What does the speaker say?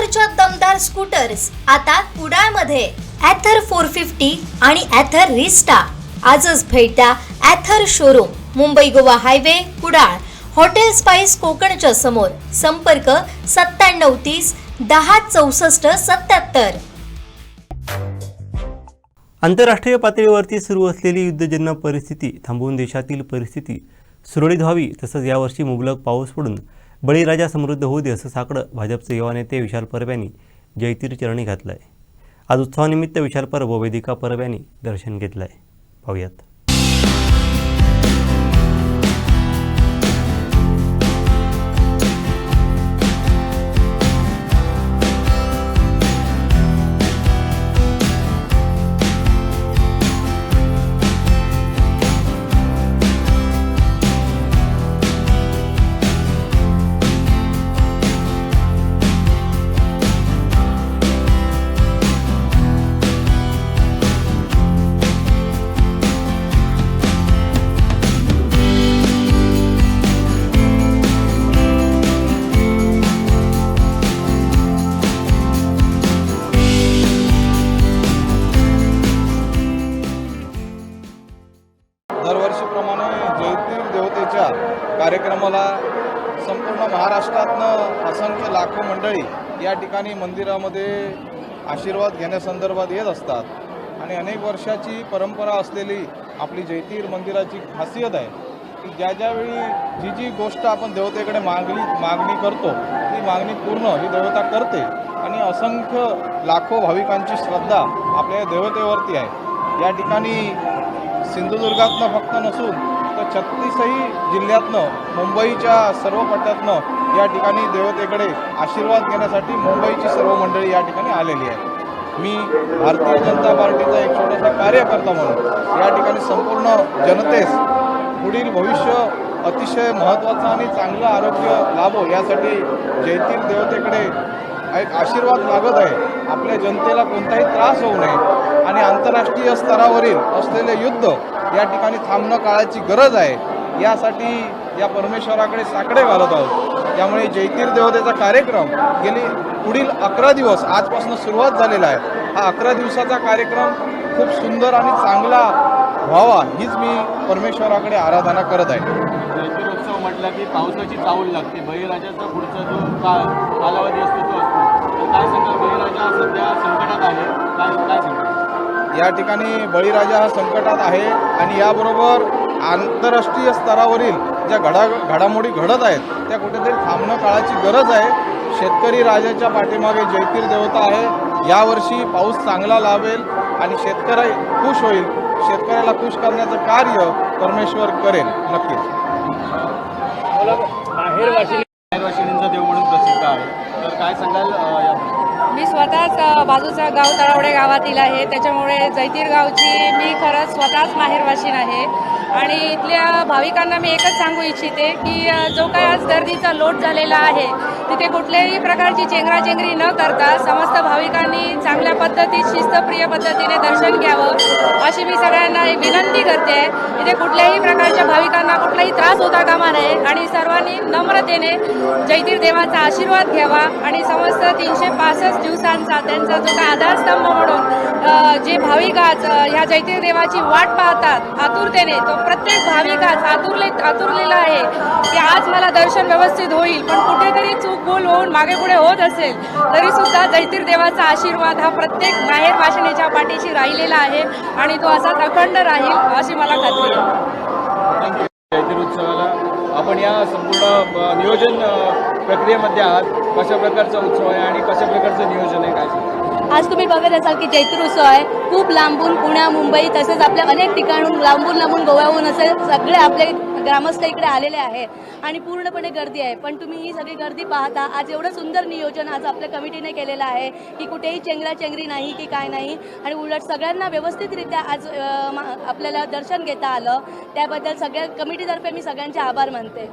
ॲथरच्या दमदार स्कूटर्स आता कुडाळमध्ये ॲथर 450 आणि ॲथर रिस्टा। आजच भेट द्या Ather showroom, Mumbai Goa highway, Kudal, hotel spice कोकणच्या समोर। संपर्क 9730 10 64 77। आंतरराष्ट्रीय पातळीवरती सुरू असलेली युद्धजन्य परिस्थिती थांबवून देशातील परिस्थिती सुरळीत व्हावी, तसंच यावर्षी मुबलक पाऊस पडून बळीराजा समृद्ध होऊ दे असं साकडं भाजपचे युवा नेते विशाल परब यांनी जयतीर चरणी घातलं आहे। आज उत्सवानिमित्त विशाल परब व वेदिका परब यांनी दर्शन घेतलं आहे। पाहूयात। दरवर्षीप्रमाणे जयतीर देवतेच्या कार्यक्रमाला संपूर्ण महाराष्ट्रातनं असंख्य लाखो मंडळी या ठिकाणी मंदिरामध्ये आशीर्वाद घेण्यासंदर्भात येत असतात आणि अनेक वर्षाची परंपरा असलेली आपली जयतीर मंदिराची खासियत आहे की ज्यावेळी जी गोष्ट आपण देवतेकडे मागणी करतो ती मागणी पूर्ण ही देवता करते आणि असंख्य लाखो भाविकांची श्रद्धा आपल्या देवतेवरती आहे। या ठिकाणी सिंधुदुर्गातनं फक्त नसून तर 36ही जिल्ह्यातनं, मुंबईच्या सर्व पट्ट्यातनं या ठिकाणी देवतेकडे आशीर्वाद घेण्यासाठी मुंबईची सर्व मंडळी या ठिकाणी आलेली आहे। मी भारतीय जनता पार्टीचा एक छोटासा कार्यकर्ता म्हणून या ठिकाणी संपूर्ण जनतेस पुढील भविष्य अतिशय महत्त्वाचं आणि चांगलं आरोग्य लाभो यासाठी जयतीर देवतेकडे एक आशीर्वाद मागत आहे। आपल्या जनतेला कोणताही त्रास होऊ नये आणि आंतरराष्ट्रीय स्तरावरील असलेले युद्ध या ठिकाणी थांबणं काळाची गरज आहे, यासाठी या परमेश्वराकडे साकडे घालत आहोत। त्यामुळे जयतीर देवतेचा कार्यक्रम पुढील 11 दिवस आजपासून सुरुवात झालेला आहे। हा 11 दिवसाचा कार्यक्रम खूप सुंदर आणि चांगला व्हावा हीच मी परमेश्वराकडे आराधना करत आहे। जयतीर उत्सव म्हटलं की पावसाची चाहूल लागते। बळीराजाचा पुढचा जो कालावधी असतो तो असतो, तर काय सांगाल? बळीराजा सध्या संकटात आहे, काय सांगाल? या ठिकाणी बळीराजा हा संकटात आहे आणि याबरोबर आंतरराष्ट्रीय स्तरावरील ज्या घडामोडी घडत आहेत त्या कुठेतरी थांबणं काळाची गरज आहे। शेतकरी राजाच्या पाठीमागे जयतीर देवता आहे। यावर्षी पाऊस चांगला लाभेल आणि शेतकरी खुश होईल। शेतकऱ्याला खुश करण्याचं कार्य परमेश्वर करेल नक्कीच। माहेरवाशिणींचा देव म्हणून प्रसिद्ध आहे, तर काय सांगाल? मी स्वतःच बाजूचा गाव तळावडे गावातील आहे, त्याच्यामुळे जयतीर गावची मी खरंच स्वतःच माहेरवाशीण आहे। आणि इथल्या भाविकांना मी एकच सांगू इच्छिते की जो काय आज गर्दीचा लोट झालेला आहे तिथे कुठल्याही प्रकारची चेंगराचेंगरी न करता समस्त भाविकांनी चांगल्या पद्धतीत शिस्तप्रिय पद्धतीने दर्शन घ्यावं अशी मी सगळ्यांना विनंती करते। इथे कुठल्याही प्रकारच्या भाविकांना कुठलाही त्रास होता कामा नये आणि सर्वांनी नम्रतेने जयतीर देवाचा आशीर्वाद घ्यावा आणि समस्त 365 दिवसांचा त्यांचा जो काय आधारस्तंभ म्हणून जे भाविक आज ह्या जयतीर देवाची वाट पाहतात आतुरतेने, तो प्रत्येक भाविक आज आतुरलेला आहे की आज मला दर्शन व्यवस्थित होईल, पण कुठेतरी चूक भूल होऊन मागे पुढे होत असेल तरी सुद्धा जयतीर देवाचा आशीर्वाद हा प्रत्येक माहेरवाशिणीच्या पाठीशी राहिलेला आहे आणि तो असाच अखंड राहील अशी मला खात्री आहे। जयतीर उत्सवाला आपण या संपूर्ण नियोजन प्रक्रियेमध्ये आहात, कशा प्रकारचा उत्सव आहे आणि कशा प्रकारचं नियोजन आहे, काय सांगा? आज तुम्ही बघत असाल की जयतीर उत्सव आहे। खूप लांबून पुण्या, मुंबई तसेच आपल्या अनेक ठिकाणून लांबून गोव्याहून असे सगळे आपले ग्रामस्थ इकडे आलेले आहे आणि पूर्णपणे गर्दी आहे। पण तुम्ही ही सगळी गर्दी पाहता, आज एवढं सुंदर नियोजन आज आपल्या कमिटीने केलेलं आहे की कुठेही चेंगराचेंगरी नाही की काय नाही आणि उलट सगळ्यांना व्यवस्थितरित्या आज आपल्याला दर्शन घेता आलं, त्याबद्दल सगळ्या कमिटीतर्फे मी सगळ्यांचे आभार मानते।